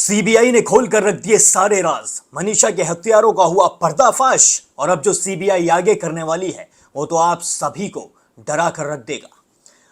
CBI ने खोल कर रख दिए सारे राज। मनीषा के हत्यारों का हुआ पर्दाफाश और अब जो सीबीआई आगे करने वाली है वो तो आप सभी को डरा कर रख देगा।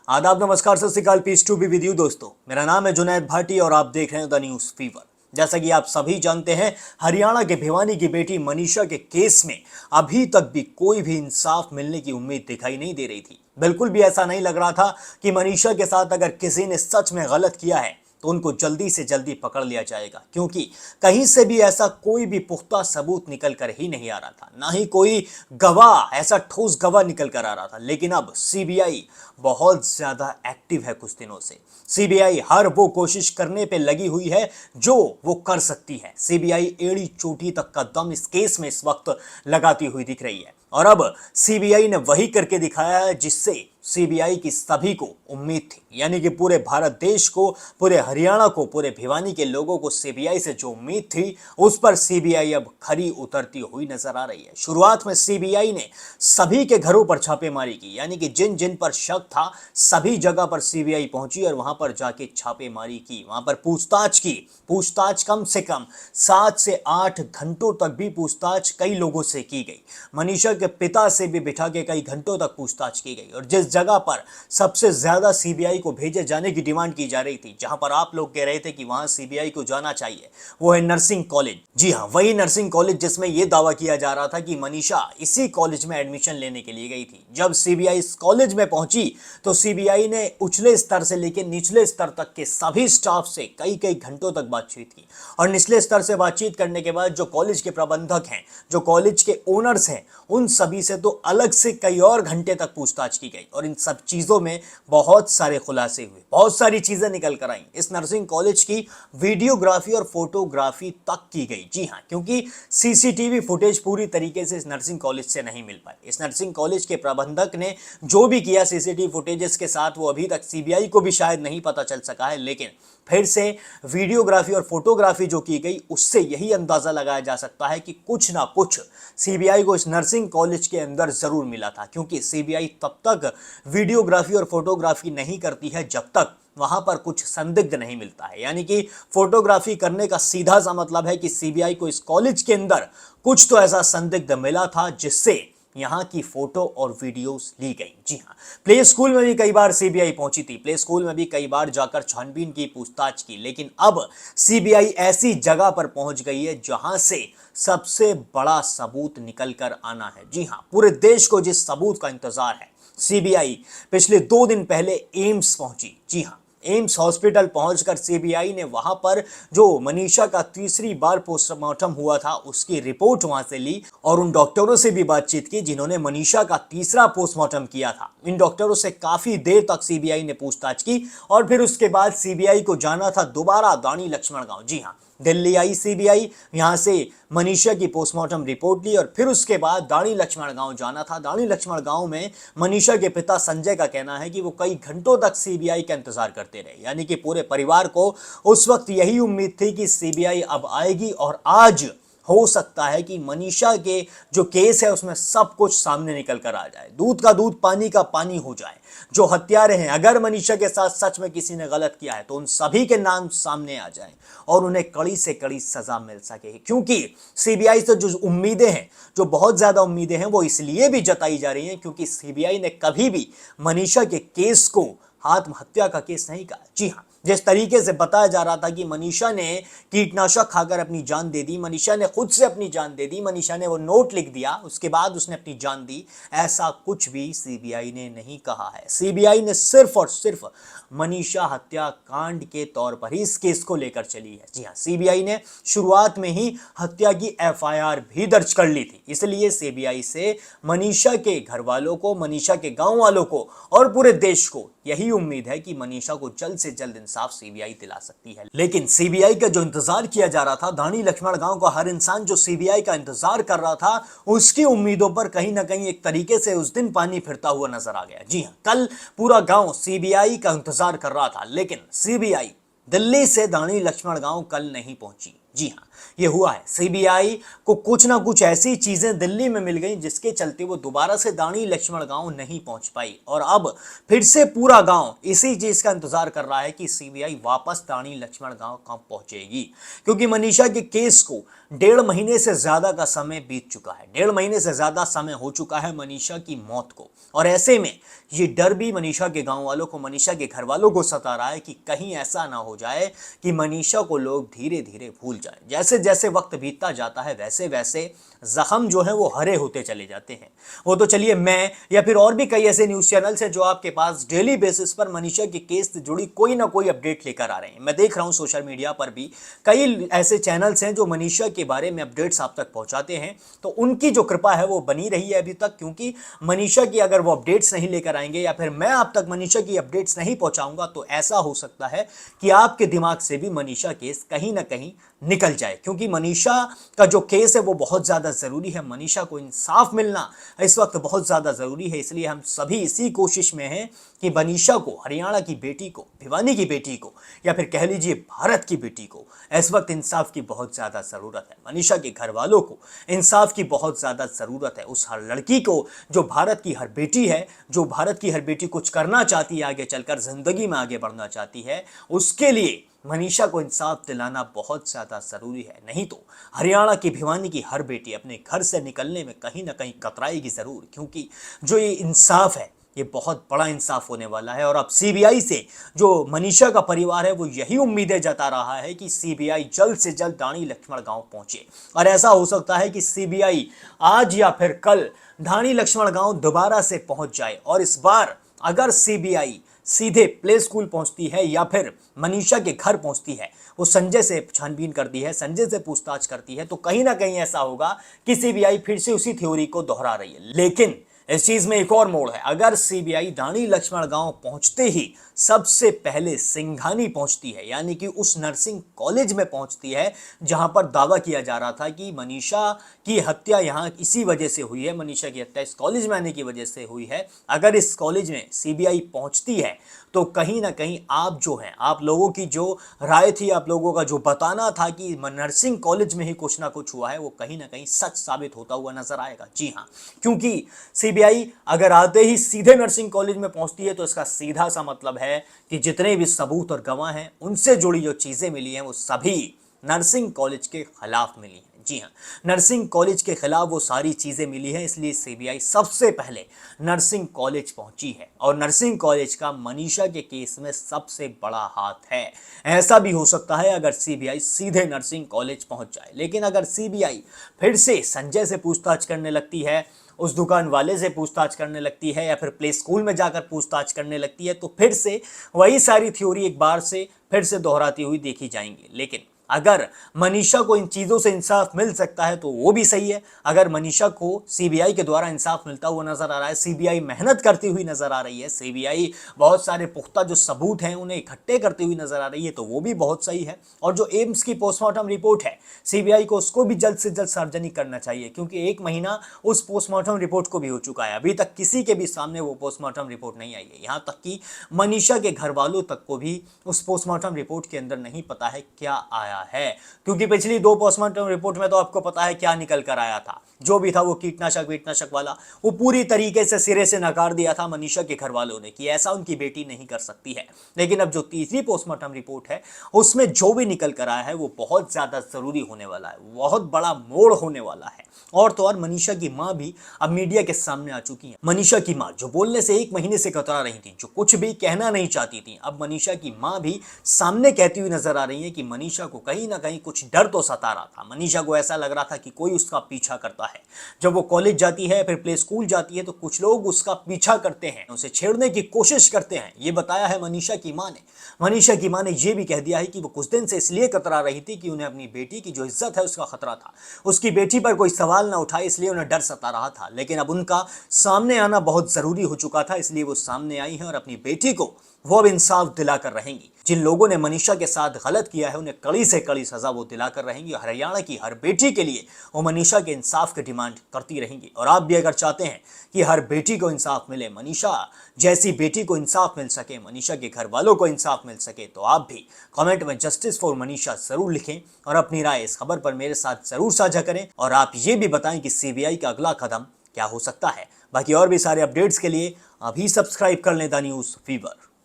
आदाब, नमस्कार, Sat Sri Akal, peace to be with you दोस्तों। मेरा नाम है जुनैद भाटी और आप देख रहे हैं द न्यूज फीवर। जैसा कि आप सभी जानते हैं, हरियाणा के भिवानी की बेटी मनीषा के केस में अभी तक भी कोई भी इंसाफ मिलने की उम्मीद दिखाई नहीं दे रही थी। बिल्कुल भी ऐसा नहीं लग रहा था कि मनीषा के साथ अगर किसी ने सच में गलत किया है तो उनको जल्दी से जल्दी पकड़ लिया जाएगा, क्योंकि कहीं से भी ऐसा कोई भी पुख्ता सबूत निकल कर ही नहीं आ रहा था, ना ही कोई गवाह, ऐसा ठोस गवाह निकल कर आ रहा था। लेकिन अब सीबीआई बहुत ज्यादा एक्टिव है। कुछ दिनों से सीबीआई हर वो कोशिश करने पे लगी हुई है जो वो कर सकती है। सीबीआई एड़ी चोटी तक का दम इस केस में इस वक्त लगाती हुई दिख रही है और अब सीबीआई ने वही करके दिखाया है जिससे सीबीआई की सभी को उम्मीद थी, यानी कि पूरे भारत देश को, पूरे हरियाणा को, पूरे भिवानी के लोगों को सीबीआई से जो उम्मीद थी उस पर सीबीआई अब खरी उतरती हुई नजर आ रही है। शुरुआत में सीबीआई ने सभी के घरों पर छापेमारी की, यानी कि जिन जिन पर शक था सभी जगह पर सीबीआई पहुंची और वहां पर जाके छापेमारी की, वहां पर पूछताछ की। पूछताछ कम से कम 7 से 8 घंटों तक भी पूछताछ कई लोगों से की गई। मनीषा के पिता से भी बिठा के कई घंटों तक पूछताछ की गई और जिस जगह पर सबसे ज्यादा सीबीआई को भेजे जाने की डिमांड की जा रही थी, जहां पर आप लोग कह रहे थे कि वहां सीबीआई को जाना चाहिए, वो है नर्सिंग कॉलेज। जी हां, वही नर्सिंग कॉलेज जिसमें यह दावा किया जा रहा था कि मनीषा इसी कॉलेज में एडमिशन लेने के लिए गई थी। जब सीबीआई इस कॉलेज में पहुंची तो सीबीआई ने उछले स्तर से लेकर निचले स्तर तक के सभी स्टाफ से कई कई घंटों तक बातचीत की और निचले स्तर से बातचीत करने के बाद जो कॉलेज के प्रबंधक हैं, जो कॉलेज के ओनर्स हैं, उन सभी से तो अलग से कई और घंटे तक पूछताछ की गई और इन सब चीजों में बहुत सारे खुलासे हुए, बहुत सारी चीजें निकल कर आई। इस नर्सिंग कॉलेज की वीडियोग्राफी और फोटोग्राफी तक की गई। जी हां, क्योंकि सीसीटीवी फुटेज पूरी तरीके से इस नर्सिंग कॉलेज से नहीं मिल पाई। इस नर्सिंग कॉलेज के प्रबंधक ने जो भी किया सीसीटीवी फुटेजेस के साथ वो अभी तक सीबीआई को भी शायद नहीं पता चल सका है, लेकिन फिर से वीडियोग्राफी और फोटोग्राफी जो की गई उससे यही अंदाजा लगाया जा सकता है कि कुछ ना कुछ सीबीआई को इस नर्सिंग कॉलेज के अंदर जरूर मिला था, क्योंकि सीबीआई तब तक वीडियोग्राफी और फोटोग्राफी नहीं करती है जब तक वहां पर कुछ संदिग्ध नहीं मिलता है। यानी कि फोटोग्राफी करने का सीधा सा मतलब है कि सीबीआई को इस कॉलेज के अंदर कुछ तो ऐसा संदिग्ध मिला था जिससे यहां की फोटो और वीडियोस ली गई। जी हां, प्ले स्कूल में भी कई बार सीबीआई पहुंची थी, प्ले स्कूल में भी कई बार जाकर छानबीन की, पूछताछ की, लेकिन अब सीबीआई ऐसी जगह पर पहुंच गई है जहां से सबसे बड़ा सबूत निकल कर आना है। जी हां, पूरे देश को जिस सबूत का इंतजार है, सीबीआई पिछले 2 दिन पहले एम्स पहुंची। जी हां, एम्स हॉस्पिटल पहुंचकर सीबीआई ने वहां पर जो मनीषा का तीसरी बार पोस्टमार्टम हुआ था उसकी रिपोर्ट वहां से ली और उन डॉक्टरों से भी बातचीत की जिन्होंने मनीषा का तीसरा पोस्टमार्टम किया था। इन डॉक्टरों से काफी देर तक सीबीआई ने पूछताछ की और फिर उसके बाद सीबीआई को जाना था दोबारा दानी लक्ष्मण गांव। जी हां, दिल्ली आई सीबीआई, यहां से मनीषा की पोस्टमार्टम रिपोर्ट ली और फिर उसके बाद दानी लक्ष्मण गांव जाना था। दानी लक्ष्मण गांव में मनीषा के पिता संजय का कहना है कि वो कई घंटों तक सीबीआई का इंतजार करते रहे, यानी कि पूरे परिवार को उस वक्त यही उम्मीद थी कि सीबीआई अब आएगी और आज हो सकता है कि मनीषा के जो केस है उसमें सब कुछ सामने निकल कर आ जाए, दूध का दूध पानी का पानी हो जाए। जो हत्यारे हैं, अगर मनीषा के साथ सच में किसी ने गलत किया है तो उन सभी के नाम सामने आ जाएं और उन्हें कड़ी से कड़ी सजा मिल सके, क्योंकि सीबीआई से जो उम्मीदें हैं, जो बहुत ज्यादा उम्मीदें हैं, वो इसलिए भी जताई जा रही हैं क्योंकि सीबीआई ने कभी भी मनीषा के केस को आत्महत्या का केस नहीं कहा। जी हां, जिस तरीके से बताया जा रहा था कि मनीषा ने कीटनाशक खाकर अपनी जान दे दी, मनीषा ने खुद से अपनी जान दे दी, मनीषा ने वो नोट लिख दिया, उसके बाद उसने अपनी जान दी, ऐसा कुछ भी सीबीआई ने नहीं कहा है। सीबीआई ने सिर्फ और सिर्फ मनीषा हत्याकांड के तौर पर ही इस केस को लेकर चली है। जी हां, सीबीआई ने शुरुआत में ही हत्या की एफआईआर भी दर्ज कर ली थी, इसलिए सीबीआई से मनीषा के घर वालों को, मनीषा के गांव वालों को और पूरे देश को यही उम्मीद है कि मनीषा को जल्द से जल्द इंसाफ सीबीआई दिला सकती है। लेकिन सीबीआई का जो इंतजार किया जा रहा था, दानी लक्ष्मण गांव का हर इंसान जो सीबीआई का इंतजार कर रहा था, उसकी उम्मीदों पर कहीं ना कहीं एक तरीके से उस दिन पानी फिरता हुआ नजर आ गया। जी हां, कल पूरा गांव सीबीआई का इंतजार कर रहा था, लेकिन सीबीआई दिल्ली से दानी लक्ष्मण गांव कल नहीं पहुंची। जी हाँ, ये हुआ है। सीबीआई को कुछ ना कुछ ऐसी चीजें दिल्ली में मिल गई जिसके चलते वो दोबारा से दानी लक्ष्मण गांव नहीं पहुंच पाई और अब फिर से पूरा गांव इसी चीज का इंतजार कर रहा है कि सीबीआई वापस दानी लक्ष्मण गांव कब पहुंचेगी, क्योंकि मनीषा के केस को 1.5 महीने से ज्यादा का समय बीत चुका है। 1.5 महीने से ज्यादा समय हो चुका है मनीषा की मौत को, और ऐसे में ये डर भी मनीषा के गांव वालों को, मनीषा के घर वालों को सता रहा है कि कहीं ऐसा ना हो जाए कि मनीषा को लोग धीरे धीरे भूल जाएं। जैसे जैसे वक्त बीतता जाता है वैसे वैसे जख्म जो है वो हरे होते चले जाते हैं। वो तो चलिए, मैं या फिर और भी कई ऐसे न्यूज चैनल्स हैं जो आपके पास डेली बेसिस पर मनीषा के केस से जुड़ी कोई ना कोई अपडेट लेकर आ रहे हैं। मैं देख रहा हूं सोशल मीडिया पर भी कई ऐसे चैनल्स हैं जो मनीषा के बारे में अपडेट्स आप तक पहुंचाते हैं, तो उनकी जो कृपा है वो बनी रही है अभी तक, क्योंकि मनीषा की अगर वो अपडेट्स नहीं लेकर आएंगे या फिर मैं आप तक मनीषा की अपडेट्स नहीं पहुंचाऊंगा तो ऐसा हो सकता है कि आपके दिमाग से भी मनीषा केस कहीं ना कहीं निकल जाए, क्योंकि मनीषा का जो केस है वो बहुत ज्यादा जरूरी है। मनीषा को इंसाफ मिलना इस वक्त बहुत ज्यादा जरूरी है, इसलिए हम सभी इसी कोशिश में हैं कि मनीषा को, हरियाणा की बेटी को, भिवानी की बेटी को, या फिर कह लीजिए भारत की बेटी को इस वक्त इंसाफ की बहुत ज्यादा जरूरत है। मनीषा के घर वालों को इंसाफ की बहुत ज्यादा जरूरत है। उस हर लड़की को जो भारत की हर बेटी है, जो भारत की हर बेटी कुछ करना चाहती है, आगे चलकर जिंदगी में आगे बढ़ना चाहती है, उसके लिए मनीषा को इंसाफ दिलाना बहुत ज्यादा जरूरी है। नहीं तो हरियाणा की, भिवानी की हर बेटी अपने घर से निकलने में कहीं ना कहीं कतराएगी जरूर, क्योंकि जो ये इंसाफ है ये बहुत बड़ा इंसाफ होने वाला है। और अब सीबीआई से जो मनीषा का परिवार है वो यही उम्मीदें जता रहा है कि सीबीआई जल्द से जल्द दानी लक्ष्मण गांव पहुंचे, और ऐसा हो सकता है कि सीबीआई आज या फिर कल दानी लक्ष्मण गांव दोबारा से पहुंच जाए। और इस बार अगर सीबीआई सीधे प्ले स्कूल पहुंचती है या फिर मनीषा के घर पहुंचती है, वो संजय से छानबीन करती है, संजय से पूछताछ करती है, तो कहीं ना कहीं ऐसा होगा कि सीबीआई फिर से उसी थ्योरी को दोहरा रही है। लेकिन इस चीज में एक और मोड़ है। अगर सीबीआई दानी लक्ष्मण गांव पहुंचते ही सबसे पहले सिंघानी पहुंचती है, यानी कि उस नर्सिंग कॉलेज में पहुंचती है जहां पर दावा किया जा रहा था कि मनीषा की हत्या यहां इसी वजह से हुई है, मनीषा की हत्या इस कॉलेज में आने की वजह से हुई है, अगर इस कॉलेज में सीबीआई पहुंचती है तो कहीं ना कहीं आप जो हैं, आप लोगों की जो राय थी, आप लोगों का जो बताना था कि नर्सिंग कॉलेज में ही कुछ ना कुछ हुआ है, वो कहीं ना कहीं सच साबित होता हुआ नजर आएगा। जी हाँ, क्योंकि सीबीआई अगर आते ही सीधे नर्सिंग कॉलेज में पहुंचती है तो इसका सीधा सा मतलब है कि जितने भी सबूत और गवाह हैं उनसे जुड़ी जो चीजें मिली हैं वो सभी नर्सिंग कॉलेज के खिलाफ मिली हैं। जी हाँ, नर्सिंग कॉलेज के खिलाफ वो सारी चीजें मिली हैं, इसलिए सीबीआई सबसे पहले नर्सिंग कॉलेज पहुंची है, और नर्सिंग कॉलेज का मनीषा के केस में सबसे बड़ा हाथ है। ऐसा भी हो सकता है अगर सीबीआई सीधे नर्सिंग कॉलेज पहुंच जाए, लेकिन अगर सीबीआई फिर से संजय से पूछताछ करने लगती है, उस दुकान वाले से पूछताछ करने लगती है, या फिर प्ले स्कूल में जाकर पूछताछ करने लगती है, तो फिर से वही सारी थ्योरी एक बार से फिर से दोहराती हुई देखी जाएंगी। लेकिन अगर मनीषा को इन चीजों से इंसाफ मिल सकता है तो वो भी सही है। अगर मनीषा को सीबीआई के द्वारा इंसाफ मिलता हुआ नजर आ रहा है, सीबीआई मेहनत करती हुई नजर आ रही है, सीबीआई बहुत सारे पुख्ता जो सबूत हैं उन्हें इकट्ठे करती हुई नजर आ रही है, तो वो भी बहुत सही है। और जो एम्स की पोस्टमार्टम रिपोर्ट है, सीबीआई को उसको भी जल्द से जल्द सार्वजनिक करना चाहिए, क्योंकि 1 महीना उस पोस्टमार्टम रिपोर्ट को भी हो चुका है, अभी तक किसी के भी सामने वो पोस्टमार्टम रिपोर्ट नहीं आई है। यहाँ तक कि मनीषा के घर वालों तक को भी उस पोस्टमार्टम रिपोर्ट के अंदर नहीं पता है क्या आया है, क्योंकि पिछली 2 पोस्टमार्टम रिपोर्ट में तो आपको पता है क्या निकल कर आया था। जो भी था वो कीटनाशक वाला, वो पूरी तरीके से सिरे से नकार दिया था मनीषा के घर वालों ने कि ऐसा उनकी बेटी नहीं कर सकती है। लेकिन अब जो तीसरी पोस्टमार्टम रिपोर्ट है उसमें जो भी निकल कर आया है वो बहुत ज्यादा जरूरी होने वाला है, बहुत बड़ा मोड़ होने वाला है। और तो और मनीषा की मां भी अब मीडिया के सामने आ चुकी है। मनीषा की मां जो बोलने से 1 महीने से कतरा रही थी, जो कुछ भी कहना नहीं चाहती थी, अब मनीषा की मां भी सामने कहती हुई नजर आ रही है कि मनीषा को कहीं ना कहीं कुछ डर तो सता रहा था। मनीषा को ऐसा लग रहा था कि कोई उसका पीछा करता है। जब वो कॉलेज जाती है, फिर प्ले स्कूल जाती है, तो कुछ लोग उसका पीछा करते हैं, उसे छेड़ने की कोशिश करते हैं। ये बताया है मनीषा की मां ने। मनीषा की मां ने यह भी कह दिया है कि वो कुछ दिन से इसलिए कतरा रही थी कि उन्हें अपनी बेटी की जो इज्जत है उसका खतरा था, उसकी बेटी पर कोई सवाल ना उठाए, इसलिए उन्हें डर सता रहा था। लेकिन अब उनका सामने आना बहुत जरूरी हो चुका था, इसलिए वो सामने आई है और अपनी बेटी को वो अब इंसाफ दिलाकर रहेंगी। जिन लोगों ने मनीषा के साथ गलत किया है उन्हें कड़ी से कड़ी सजा वो दिलाकर रहेंगी। हरियाणा की हर बेटी के लिए वो मनीषा के इंसाफ की डिमांड करती रहेंगी। और आप भी अगर चाहते हैं कि हर बेटी को इंसाफ मिले, मनीषा जैसी बेटी को इंसाफ मिल सके, मनीषा के घर वालों को इंसाफ मिल सके, तो आप भी कमेंट में जस्टिस फॉर मनीषा जरूर लिखें और अपनी राय इस खबर पर मेरे साथ जरूर साझा करें। और आप ये भी बताएं कि सीबीआई का अगला कदम क्या हो सकता है। बाकी और भी सारे अपडेट्स के लिए अभी सब्सक्राइब कर लें द न्यूज़ फीवर।